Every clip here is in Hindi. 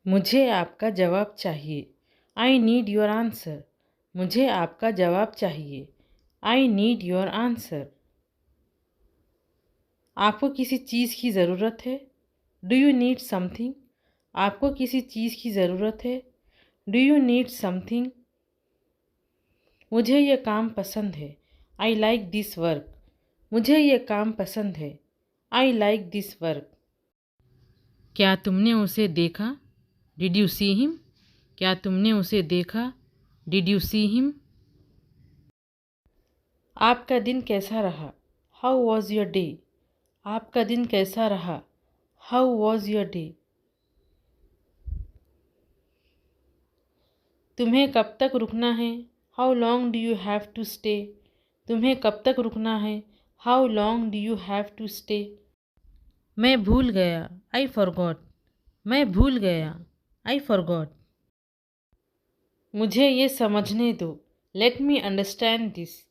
मुझे आपका जवाब चाहिए। I need your answer. मुझे आपका जवाब चाहिए। I need your answer. आपको किसी चीज़ की ज़रूरत है? Do you need something? आपको किसी चीज़ की ज़रूरत है? Do you need something? मुझे यह काम पसंद है। I like this work. मुझे यह काम पसंद है। I like this work. क्या तुमने उसे देखा? Did you see him? क्या तुमने उसे देखा? Did you see him? आपका दिन कैसा रहा? How was your day? आपका दिन कैसा रहा? How was your day? तुम्हें कब तक रुकना है? How long do you have to stay? तुम्हें कब तक रुकना है? How long do you have to stay? मैं भूल गया। I forgot. मैं भूल गया। I forgot. मुझे ये समझने दो। Let me understand this.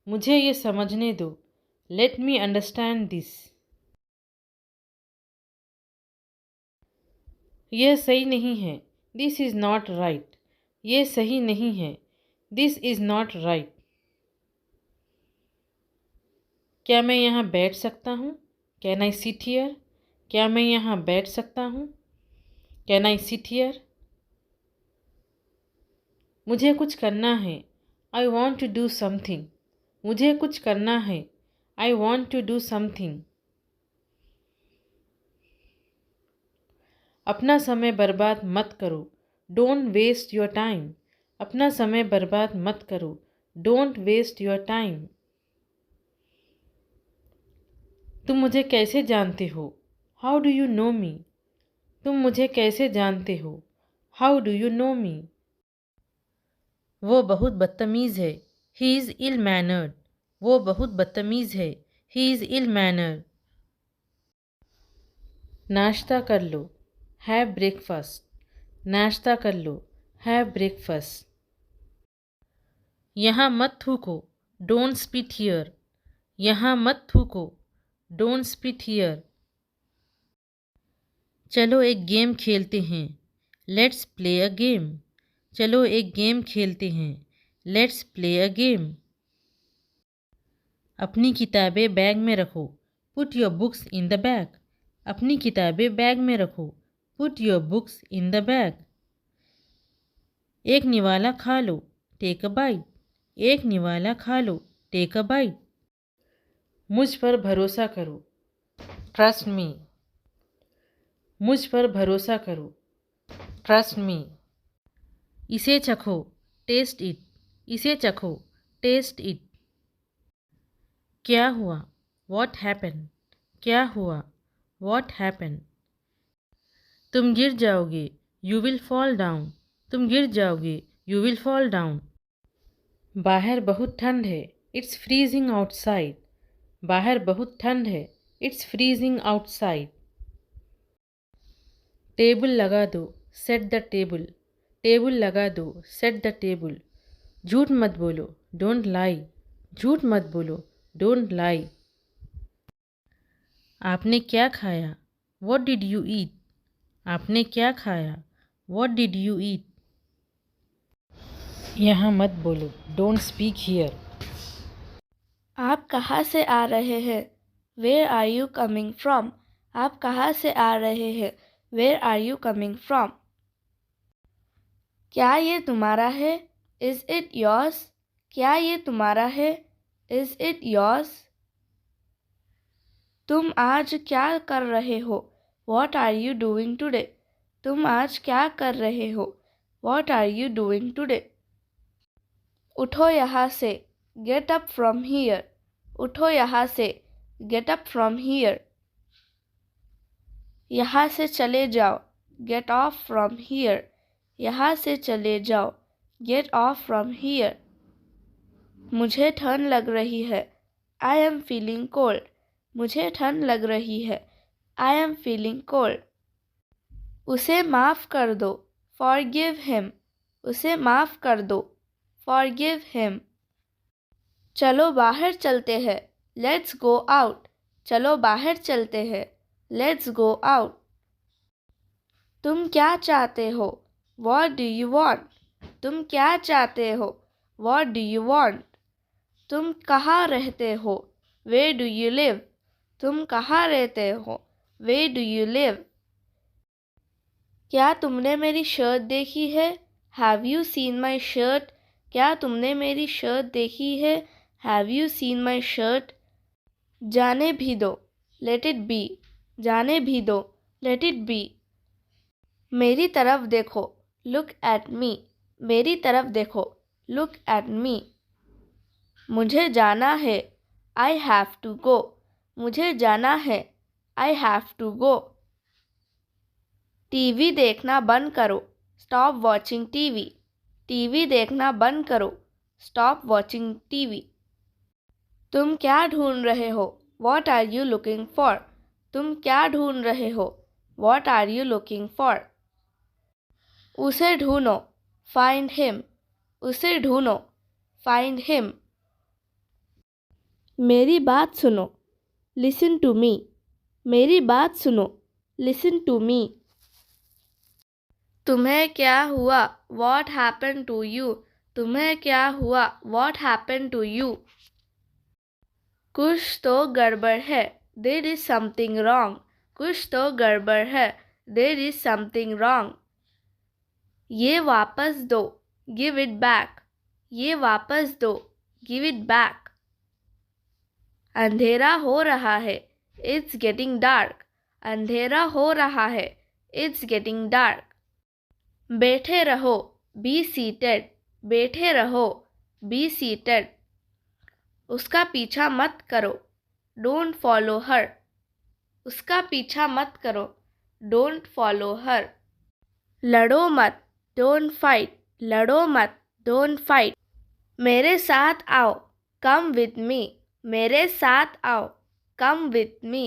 मुझे ये समझने दो। Let me understand this. यह सही नहीं है। This is not right. यह सही नहीं है। This is not right. क्या मैं यहाँ बैठ सकता हूँ? Can I sit here? क्या मैं यहाँ बैठ सकता हूँ? Can I sit here? मुझे कुछ करना है। I want to do something. मुझे कुछ करना है। I want to do something. अपना समय बर्बाद मत करो। Don't waste your time. अपना समय बर्बाद मत करो। Don't waste your time. तुम मुझे कैसे जानते हो? How do you know me? तुम मुझे कैसे जानते हो? How do you know me? वो बहुत बदतमीज़ है। He is ill mannered. वो बहुत बदतमीज़ है। He is ill mannered. नाश्ता कर लो। Have breakfast. नाश्ता कर लो। Have breakfast. यहाँ मत थूको। Don't spit here. यहाँ मत थूको। Don't spit here. चलो एक गेम खेलते हैं। Let's play a game. चलो एक गेम खेलते हैं। Let's play a game. अपनी किताबें बैग में रखो। Put your books in the bag. अपनी किताबें बैग में रखो। Put your books in the bag. एक निवाला खा लो। Take a bite. एक निवाला खा लो। Take a bite. मुझ पर भरोसा करो। Trust me. मुझ पर भरोसा करो। Trust me. इसे चखो। Test it. इसे चखो। Test it. क्या हुआ? What happen? क्या हुआ? What happen? तुम गिर जाओगे। You will fall down. तुम गिर जाओगे। You will fall down. बाहर बहुत ठंड है। It's freezing outside. बाहर बहुत ठंड है। It's freezing outside. टेबल लगा दो। Set the table. टेबल लगा दो। Set the table. झूठ मत बोलो। Don't lie. झूठ मत बोलो। Don't lie. आपने क्या खाया? What did you eat? आपने क्या खाया? What did you eat? यहाँ मत बोलो। Don't speak here. आप कहाँ से आ रहे हैं? Where are you coming from? आप कहाँ से आ रहे हैं? Where are you coming from? क्या ये तुम्हारा है? Is it yours? क्या ये तुम्हारा है? Is it yours? तुम आज क्या कर रहे हो? What are you doing today? तुम आज क्या कर रहे हो? What are you doing today? उठो यहाँ से। Get up from here. उठो यहाँ से। Get up from here. यहाँ से चले जाओ। Get off from here. यहाँ से चले जाओ। Get off from here. मुझे ठंड लग रही है। I am feeling cold. मुझे ठंड लग रही है। I am feeling cold. उसे माफ़ कर दो। Forgive him. उसे माफ़ कर दो। Forgive him. चलो बाहर चलते हैं। Let's go out. चलो बाहर चलते हैं। Let's go out. तुम क्या चाहते हो? What do you want? तुम क्या चाहते हो? What do you want? तुम कहाँ रहते हो? Where do you live? तुम कहाँ रहते हो? Where do you live? क्या तुमने मेरी शर्ट देखी है? Have you seen my shirt? क्या तुमने मेरी शर्ट देखी है? Have you seen my shirt? जाने भी दो. Let it be. जाने भी दो. Let it be. मेरी तरफ देखो. Look at me. मेरी तरफ देखो. Look at me. मुझे जाना है. I have to go. मुझे जाना है. I have to go. TV देखना बंद करो. Stop watching TV. टीवी देखना बंद करो. Stop watching TV. तुम क्या ढूंढ रहे हो? What are you looking for? तुम क्या ढूंढ रहे हो? What are you looking for? उसे ढूंढो. Find him. उसे ढूंढो. Find him. मेरी बात सुनो. Listen to me. मेरी बात सुनो. Listen to me. तुम्हें क्या हुआ? What happened to you? तुम्हें क्या हुआ? What happened to you? कुछ तो गड़बड़ है. There is something wrong. कुछ तो गड़बड़ है. There is something wrong. ये वापस दो. Give it back. ये वापस दो. Give it back. अंधेरा हो रहा है. It's getting dark. अंधेरा हो रहा है. It's getting dark. बैठे रहो. Be seated. बैठे रहो. Be seated. उसका पीछा मत करो. Don't follow her. उसका पीछा मत करो. Don't follow her. लड़ो मत. Don't fight. लड़ो मत. Don't fight. मेरे साथ आओ. Come with me. मेरे साथ आओ. Come with me.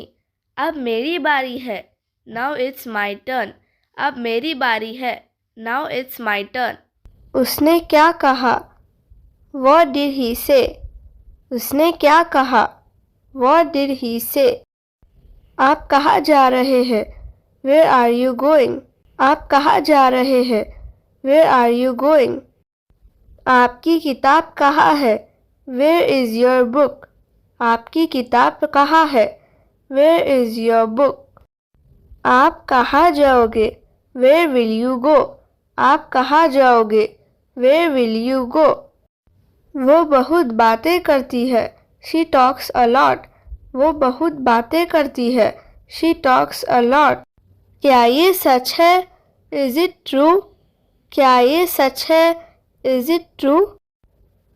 अब मेरी बारी है. Now it's my turn. अब मेरी बारी है. Now it's my turn. उसने क्या कहा? What did he say? उसने क्या कहा? What did he say? आप कहाँ जा रहे हैं? Where are you going? आप कहाँ जा रहे हैं? Where are you going? आपकी किताब कहाँ है? Where is your book? आपकी किताब कहाँ है? Where is your book? आप कहाँ जाओगे? Where will you go? आप कहाँ जाओगे? Where will you go? वो बहुत बातें करती है. She talks a lot. वो बहुत बातें करती है. She talks a lot. क्या ये सच है? Is it true? क्या ये सच है? Is it true?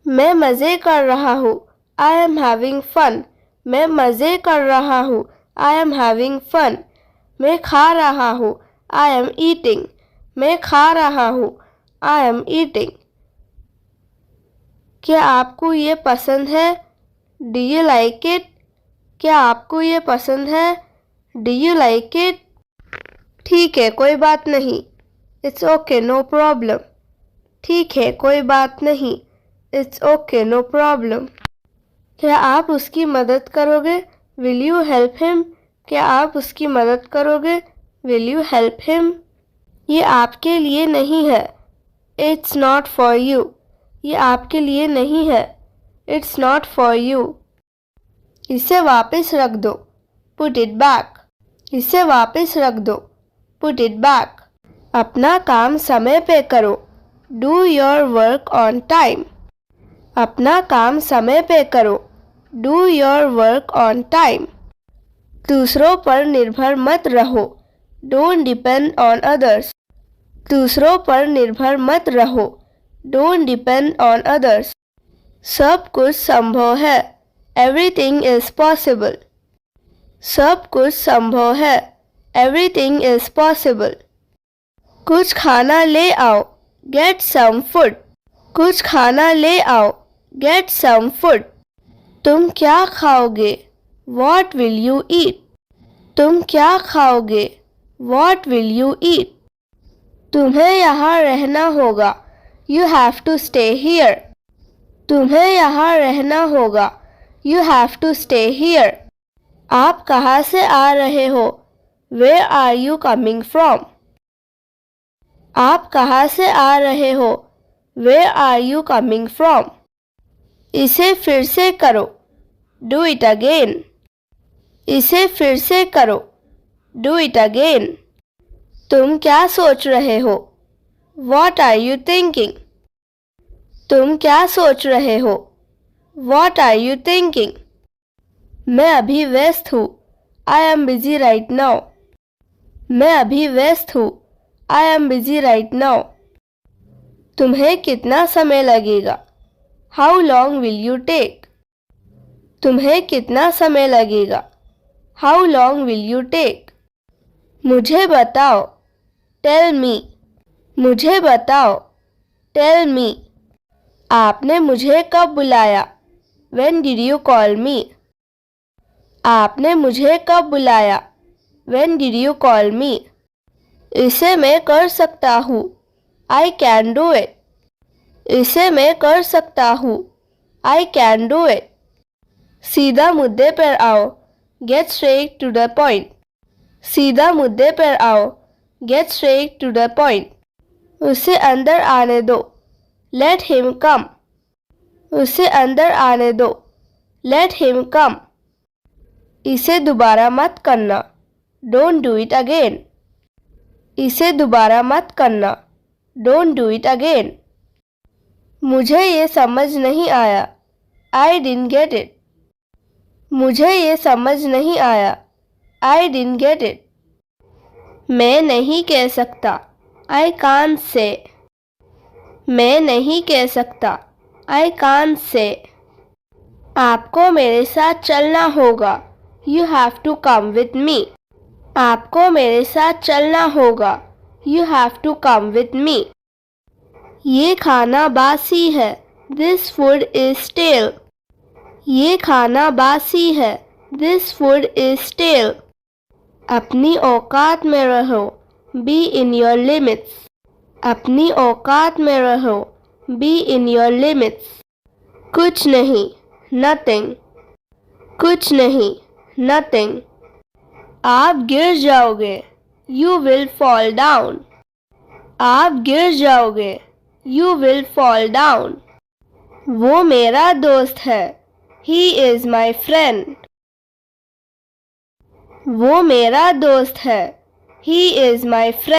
मैं मज़े कर रहा हूँ. I am having fun. मैं मज़े कर रहा हूँ. I am having fun. मैं खा रहा हूँ. I am eating. मैं खा रहा हूँ. I am eating. क्या आपको ये पसंद है? Do you like it? क्या आपको ये पसंद है? Do you like it? ठीक है, कोई बात नहीं. It's okay, no problem. ठीक है, कोई बात नहीं. It's okay, no problem. क्या आप उसकी मदद करोगे? Will you help him? क्या आप उसकी मदद करोगे? Will you help him? ये आपके लिए नहीं है. It's not for you. ये आपके लिए नहीं है. It's not for you. इसे वापस रख दो. Put it back. इसे वापस रख दो. Put it back. अपना काम समय पे करो. Do your work on time. अपना काम समय पे करो. Do your work on time. दूसरों पर निर्भर मत रहो. Don't depend on others. दूसरों पर निर्भर मत रहो. Don't depend on others. सब कुछ संभव है. Everything is possible. सब कुछ संभव है. Everything is possible. कुछ खाना ले आओ. Get some food. कुछ खाना ले आओ. Get some food. तुम क्या खाओगे? What will you eat? तुम क्या खाओगे? What will you eat? तुम्हें यहाँ रहना होगा. You have to stay here. तुम्हें यहाँ रहना होगा. You have to stay here. आप कहाँ से आ रहे हो? Where are you coming from? आप कहाँ से आ रहे हो? Where are you coming from? इसे फिर से करो. Do it again. इसे फिर से करो. Do it again. तुम क्या सोच रहे हो? What are you thinking? तुम क्या सोच रहे हो? What are you thinking? मैं अभी व्यस्त हूँ. I am busy right now. मैं अभी व्यस्त हूँ. I am busy right now. तुम्हें कितना समय लगेगा? How long will you take? तुम्हें कितना समय लगेगा? How long will you take? मुझे बताओ. Tell me. मुझे बताओ. Tell me. आपने मुझे कब बुलाया? When did you call me? आपने मुझे कब बुलाया? When did you call me? इसे मैं कर सकता हूँ. I can do it. इसे मैं कर सकता हूँ. I can do it. सीधा मुद्दे पर आओ. Get straight to the point. सीधा मुद्दे पर आओ. Get straight to the point. उसे अंदर आने दो. Let him come. उसे अंदर आने दो. Let him come. इसे दोबारा मत करना. Don't do it again. इसे दोबारा मत करना. Don't do it again. मुझे ये समझ नहीं आया. I didn't get it. मुझे ये समझ नहीं आया. I didn't get it. मैं नहीं कह सकता. I can't say. मैं नहीं कह सकता. I can't say. आपको मेरे साथ चलना होगा. You have to come with me. आपको मेरे साथ चलना होगा. You have to come with me. ये खाना बासी है. This food is stale. ये खाना बासी है. This food is stale. अपनी औकात में रहो. Be in your limits. अपनी औकात में रहो. Be in your limits. कुछ नहीं. Nothing. कुछ नहीं. Nothing. आप गिर जाओगे. You will fall down. आप गिर जाओगे. You will fall down. वो मेरा दोस्त है. He is my friend. वो मेरा दोस्त है. He is my friend.